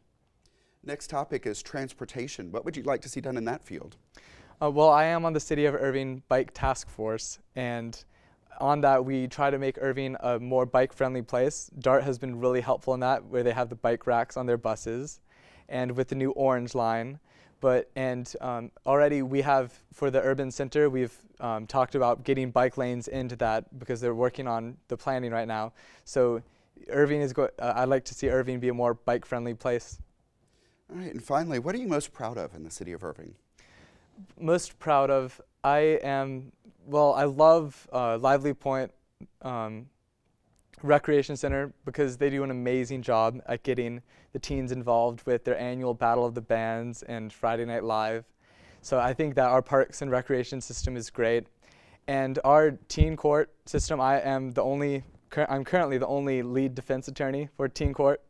[SPEAKER 1] Next topic is transportation. What would you like to see done in that field?
[SPEAKER 8] Well, I am on the City of Irving Bike Task Force, and on that we try to make Irving a more bike-friendly place. DART has been really helpful in that, where they have the bike racks on their buses, and with the new Orange line. Already we have, for the urban center, we've talked about getting bike lanes into that, because they're working on the planning right now. So Irving is I'd like to see Irving be a more bike-friendly place.
[SPEAKER 1] All right, and finally, what are you most proud of in the City of Irving?
[SPEAKER 8] Most proud of, I love Lively Point Recreation Center, because they do an amazing job at getting the teens involved with their annual Battle of the Bands and Friday Night Live. So I think that our parks and recreation system is great. And our teen court system, I'm currently the only lead defense attorney for teen court.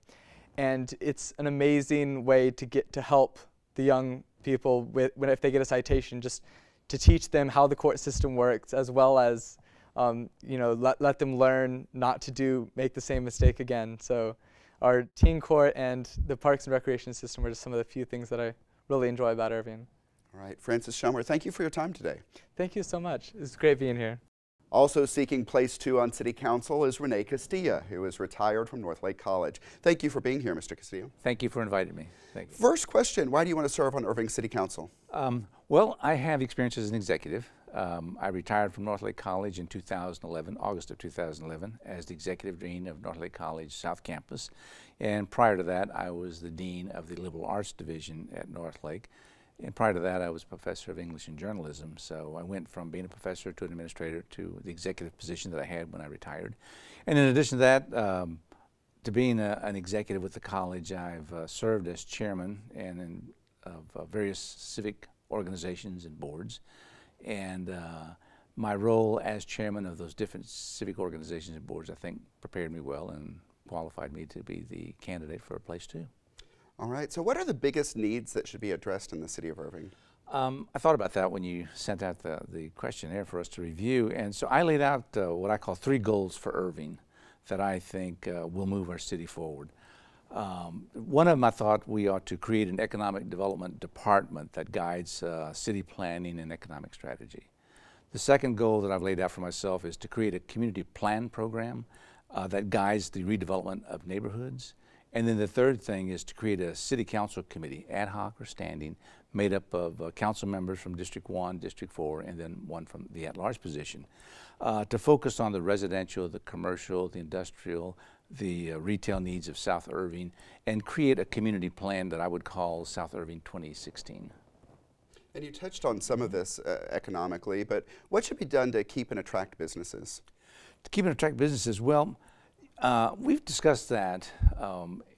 [SPEAKER 8] And it's an amazing way to help the young people if they get a citation, just to teach them how the court system works, as well as let them learn not to make the same mistake again. So our teen court and the parks and recreation system are just some of the few things that I really enjoy about Irving.
[SPEAKER 1] All right, Francis Shomer, thank you for your time today.
[SPEAKER 8] Thank you so much. It's great being here.
[SPEAKER 1] Also seeking place 2 on City Council is Renee Castilla, who is retired from Northlake College. Thank you for being here, Mr. Castilla.
[SPEAKER 9] Thank you for inviting me. Thank you.
[SPEAKER 1] First question, why do you want to serve on Irving City Council?
[SPEAKER 9] Well, I have experience as an executive. I retired from Northlake College in 2011, August of 2011, as the executive dean of Northlake College South Campus. And prior to that, I was the dean of the Liberal Arts Division at Northlake. And prior to that, I was a professor of English and journalism. So I went from being a professor to an administrator to the executive position that I had when I retired. And in addition to that, to being an executive with the college, I've served as chairman of various civic organizations and boards. And my role as chairman of those different civic organizations and boards, I think, prepared me well and qualified me to be the candidate for place 2.
[SPEAKER 1] All right, so what are the biggest needs that should be addressed in the City of Irving?
[SPEAKER 9] I thought about that when you sent out the questionnaire for us to review, and so I laid out what I call 3 goals for Irving that I think will move our city forward. One of them, I thought we ought to create an economic development department that guides city planning and economic strategy. The second goal that I've laid out for myself is to create a community plan program that guides the redevelopment of neighborhoods. And then the third thing is to create a city council committee, ad hoc or standing, made up of council members from District 1, District 4, and then one from the at-large position, to focus on the residential, the commercial, the industrial, the retail needs of South Irving, and create a community plan that I would call South Irving 2016.
[SPEAKER 1] And you touched on some of this economically, but what should be done to keep and attract businesses?
[SPEAKER 9] To keep and attract businesses, well, we've discussed that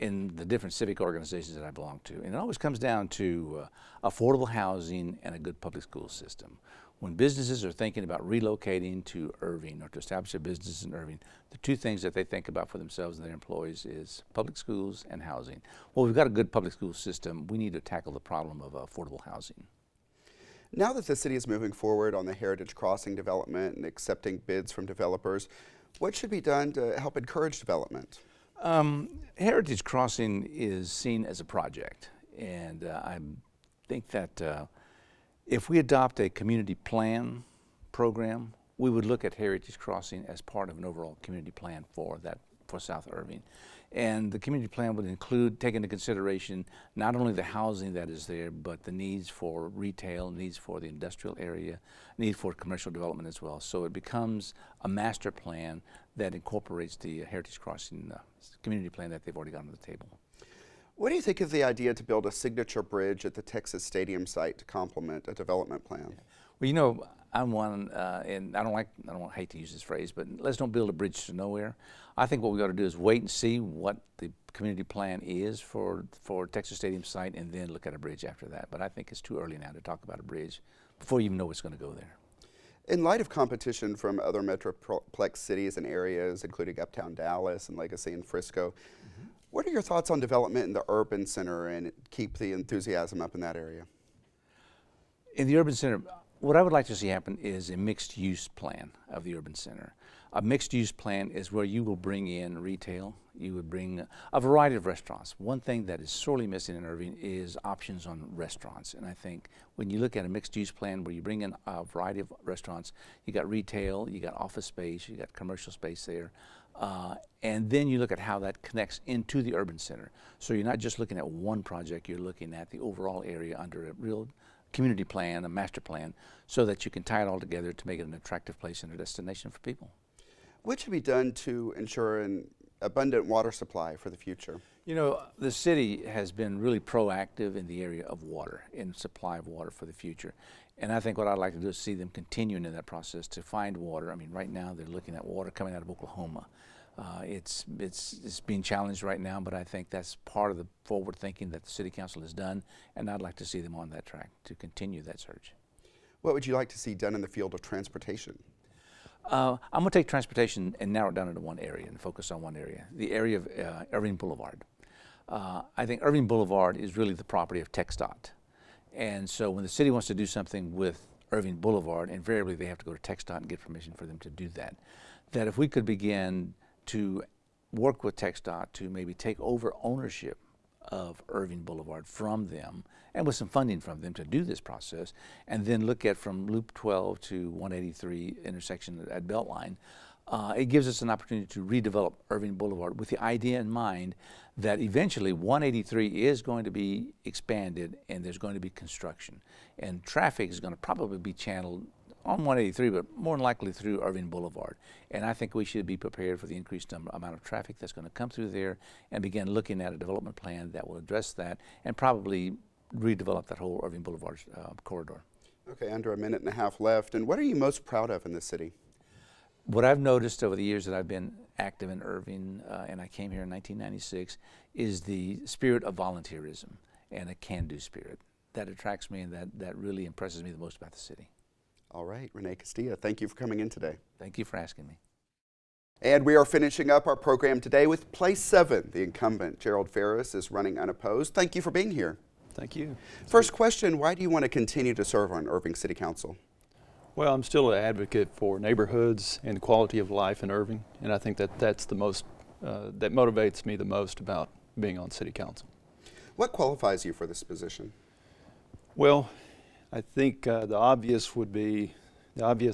[SPEAKER 9] in the different civic organizations that I belong to, and it always comes down to affordable housing and a good public school system. When businesses are thinking about relocating to Irving or to establish a business in Irving, the two things that they think about for themselves and their employees is public schools and housing. Well, we've got a good public school system. We need to tackle the problem of affordable housing.
[SPEAKER 1] Now that the city is moving forward on the Heritage Crossing development and accepting bids from developers, what should be done to help encourage development?
[SPEAKER 9] Heritage Crossing is seen as a project, and I think that if we adopt a community plan program, we would look at Heritage Crossing as part of an overall community plan for South Irving. And the community plan would include, take into consideration not only the housing that is there, but the needs for retail, needs for the industrial area, need for commercial development as well. So it becomes a master plan that incorporates the Heritage Crossing community plan that they've already got on the table.
[SPEAKER 1] What do you think of the idea to build a signature bridge at the Texas Stadium site to complement a development plan?
[SPEAKER 9] Well, you know, I'm one, and I don't hate to use this phrase, but let's don't build a bridge to nowhere. I think what we got to do is wait and see what the community plan is for Texas Stadium site, and then look at a bridge after that. But I think it's too early now to talk about a bridge before you even know what's going to go there.
[SPEAKER 1] In light of competition from other metroplex cities and areas, including Uptown Dallas and Legacy and Frisco, what are your thoughts on development in the urban center and keep the enthusiasm up in that area?
[SPEAKER 9] In the urban center, what I would like to see happen is a mixed-use plan of the urban center. A mixed-use plan is where you will bring in retail, you would bring a variety of restaurants. One thing that is sorely missing in Irving is options on restaurants, and I think when you look at a mixed-use plan where you bring in a variety of restaurants, you got retail, you got office space, you got commercial space there, and then you look at how that connects into the urban center. So you're not just looking at one project, you're looking at the overall area under a real community plan, a master plan, so that you can tie it all together to make it an attractive place and a destination for people.
[SPEAKER 1] What should be done to ensure an abundant water supply for the future?
[SPEAKER 9] You know, the city has been really proactive in the area of water, in supply of water for the future. And I think what I'd like to do is see them continuing in that process to find water. I mean, right now they're looking at water coming out of Oklahoma. It's being challenged right now, but I think that's part of the forward thinking that the City Council has done, and I'd like to see them on that track to continue that search.
[SPEAKER 1] What would you like to see done in the field of transportation?
[SPEAKER 9] I'm going to take transportation and narrow it down into one area and focus on one area, the area of Irving Boulevard. I think Irving Boulevard is really the property of TxDOT. And so when the city wants to do something with Irving Boulevard, invariably they have to go to TxDOT and get permission for them to do that. That if we could begin to work with TxDOT to maybe take over ownership of Irving Boulevard from them, and with some funding from them to do this process, and then look at from Loop 12 to 183 intersection at Beltline, it gives us an opportunity to redevelop Irving Boulevard with the idea in mind that eventually 183 is going to be expanded and there's going to be construction. And traffic is going to probably be channeled on 183, but more than likely through Irving Boulevard. And I think we should be prepared for the increased amount of traffic that's going to come through there and begin looking at a development plan that will address that and probably redevelop that whole Irving Boulevard corridor. Okay,
[SPEAKER 1] under a minute and a half left. And what are you most proud of in the city?
[SPEAKER 9] What I've noticed over the years that I've been active in Irving, and I came here in 1996, is the spirit of volunteerism and a can-do spirit. That attracts me and that really impresses me the most about the city.
[SPEAKER 1] All right, Renee Castilla, thank you for coming in today.
[SPEAKER 9] Thank you for asking me.
[SPEAKER 1] And we are finishing up our program today with Place 7. The incumbent, Gerald Ferris, is running unopposed. Thank you for being here.
[SPEAKER 10] Thank you.
[SPEAKER 1] First question, why do you want to continue to serve on Irving City Council?
[SPEAKER 10] Well, I'm still an advocate for neighborhoods and the quality of life in Irving, and I think that's the most, that motivates me the most about being on City Council.
[SPEAKER 1] What qualifies you for this position?
[SPEAKER 10] Well, I think the obvious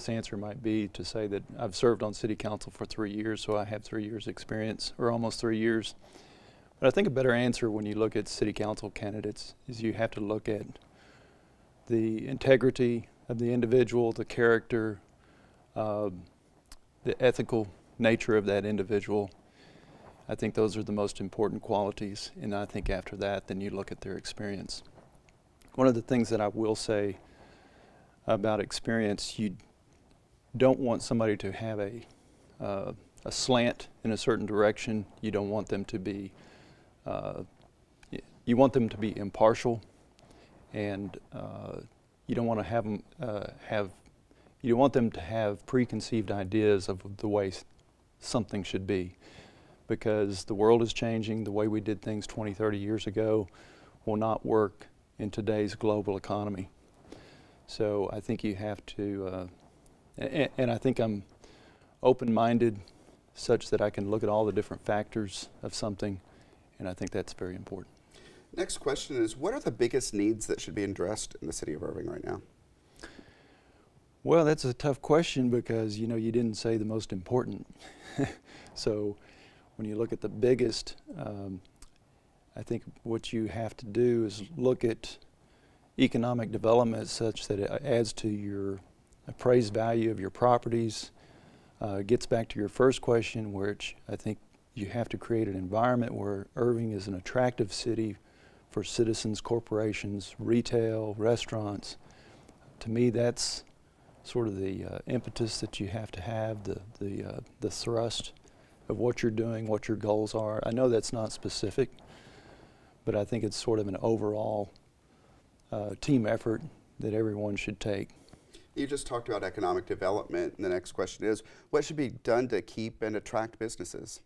[SPEAKER 10] answer might be to say that I've served on City Council for 3 years, so I have 3 years experience, or almost 3 years. But I think a better answer when you look at city council candidates is you have to look at the integrity of the individual, the character, the ethical nature of that individual. I think those are the most important qualities, and I think after that, then you look at their experience. One of the things that I will say about experience, you don't want somebody to have a slant in a certain direction. You don't want them to be, you want them to be impartial, and you don't want to have them you don't want them to have preconceived ideas of the way something should be, because the world is changing. The way we did things 20, 30 years ago will not work in today's global economy. So I think you have to, and I think I'm open-minded such that I can look at all the different factors of something, and I think that's very important.
[SPEAKER 1] Next question is, what are the biggest needs that should be addressed in the city of Irving right now?
[SPEAKER 10] Well, that's a tough question because, you know, you didn't say the most important. So when you look at the biggest, I think what you have to do is look at economic development such that it adds to your appraised value of your properties. Gets back to your first question, which I think you have to create an environment where Irving is an attractive city for citizens, corporations, retail, restaurants. To me, that's sort of the impetus that you have to have, the thrust of what you're doing, what your goals are. I know that's not specific, but I think it's sort of an overall team effort that everyone should take.
[SPEAKER 1] You just talked about economic development, and the next question is, what should be done to keep and attract businesses?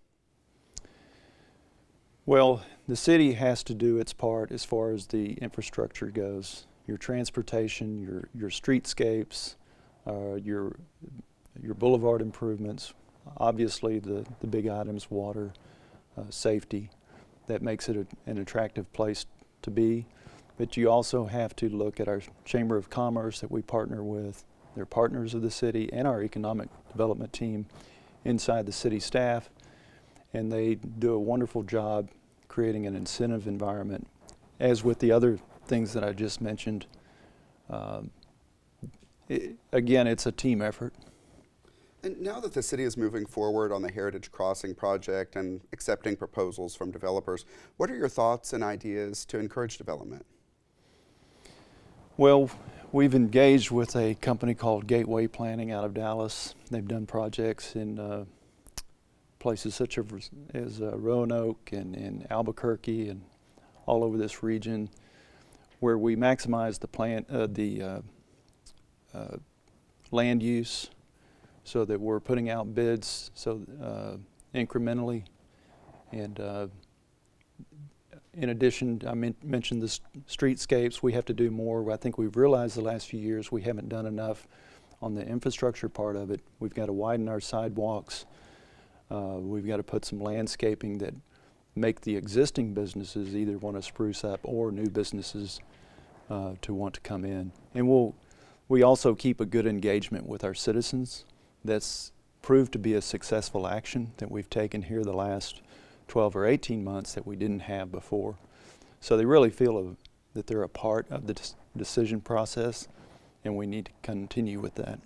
[SPEAKER 10] Well, the city has to do its part as far as the infrastructure goes. Your transportation, your streetscapes, your boulevard improvements, obviously the big items, water, safety. That makes it an attractive place to be. But you also have to look at our Chamber of Commerce that we partner with. They're partners of the city and our economic development team inside the city staff. And they do a wonderful job creating an incentive environment. As with the other things that I just mentioned, again, it's a team effort.
[SPEAKER 1] And now that the city is moving forward on the Heritage Crossing project and accepting proposals from developers, what are your thoughts and ideas to encourage development?
[SPEAKER 10] Well, we've engaged with a company called Gateway Planning out of Dallas. They've done projects in places such as Roanoke and Albuquerque and all over this region, where we maximize the land use, so that we're putting out bids incrementally. And in addition, I mentioned the streetscapes. We have to do more. I think we've realized the last few years we haven't done enough on the infrastructure part of it. We've got to widen our sidewalks. We've got to put some landscaping that make the existing businesses either want to spruce up or new businesses to want to come in. And we also keep a good engagement with our citizens. That's proved to be a successful action that we've taken here the last 12 or 18 months that we didn't have before. So they really feel that they're a part of the decision process, and we need to continue with that.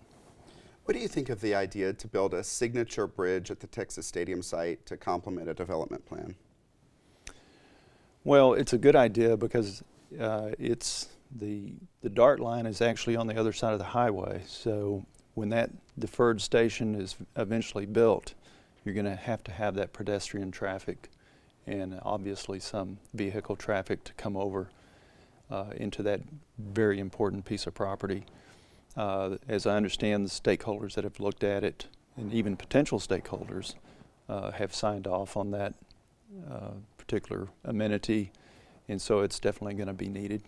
[SPEAKER 1] What do you think of the idea to build a signature bridge at the Texas Stadium site to complement a development plan?
[SPEAKER 10] Well, it's a good idea because it's the DART line is actually on the other side of the highway. So when that deferred station is eventually built, you're going to have that pedestrian traffic and obviously some vehicle traffic to come over into that very important piece of property. As I understand, the stakeholders that have looked at it, and even potential stakeholders, have signed off on that particular amenity, and so it's definitely going to be needed.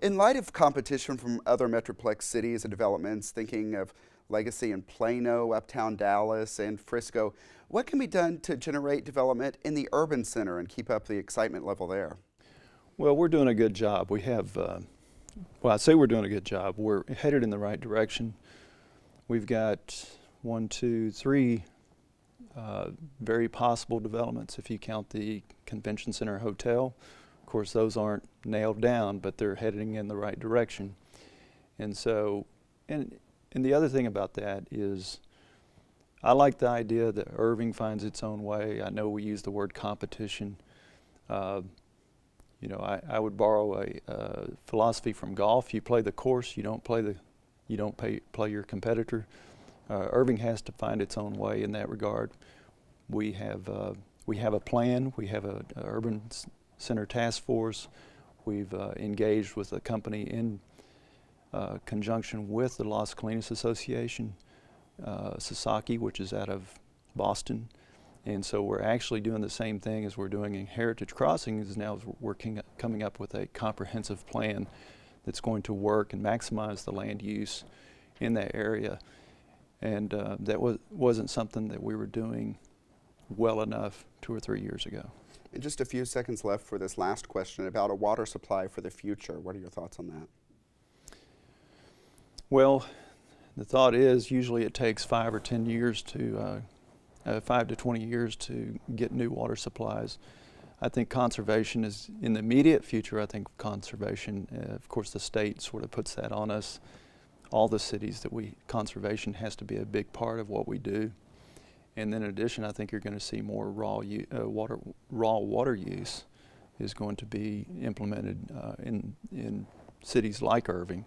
[SPEAKER 1] In light of competition from other Metroplex cities and developments, thinking of Legacy in Plano, Uptown Dallas, and Frisco, what can be done to generate development in the urban center and keep up the excitement level there?
[SPEAKER 10] Well, we're doing a good job. We have, well, I say we're doing a good job. We're headed in the right direction. We've got 3 very possible developments if you count the convention center hotel. Of course, those aren't nailed down, but they're heading in the right direction. And so, and the other thing about that is, I like the idea that Irving finds its own way. I know we use the word competition. You know, I would borrow a philosophy from golf. You play the course, you don't play your competitor. Irving has to find its own way in that regard. We have a plan. We have an urban center task force. We've engaged with a company in conjunction with the Las Colinas Association, Sasaki, which is out of Boston. And so we're actually doing the same thing as we're doing in Heritage Crossings. Now we're coming up with a comprehensive plan that's going to work and maximize the land use in that area. And that wasn't something that we were doing well enough 2 or 3 years ago.
[SPEAKER 1] And just a few seconds left for this last question about a water supply for the future. What are your thoughts on that?
[SPEAKER 10] Well, the thought is usually it takes 5 or 10 years to 5 to 20 years to get new water supplies. I think conservation is in the immediate future. I think conservation, of course, the state sort of puts that on us. All the cities that conservation has to be a big part of what we do. And then in addition, I think you're going to see more raw water use is going to be implemented in cities like Irving.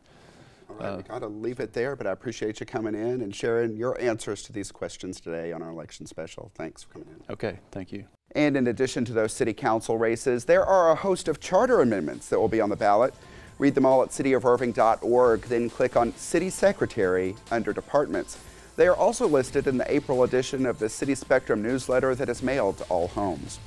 [SPEAKER 1] All right, we got to leave it there, but I appreciate you coming in and sharing your answers to these questions today on our election special. Thanks for coming in.
[SPEAKER 10] Okay, thank you.
[SPEAKER 1] And in addition to those city council races, there are a host of charter amendments that will be on the ballot. Read them all at cityofirving.org, then click on City Secretary under Departments. They are also listed in the April edition of the City Spectrum newsletter that is mailed to all homes.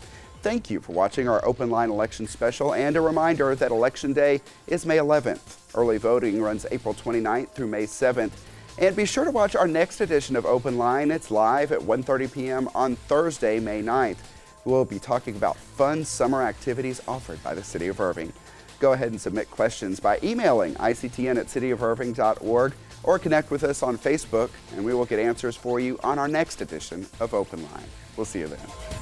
[SPEAKER 1] Thank you for watching our Open Line election special, and a reminder that Election Day is May 11th. Early voting runs April 29th through May 7th. And be sure to watch our next edition of Open Line. It's live at 1:30 p.m. on Thursday, May 9th. We'll be talking about fun summer activities offered by the City of Irving. Go ahead and submit questions by emailing ictn@cityofirving.org or connect with us on Facebook, and we will get answers for you on our next edition of Open Line. We'll see you then.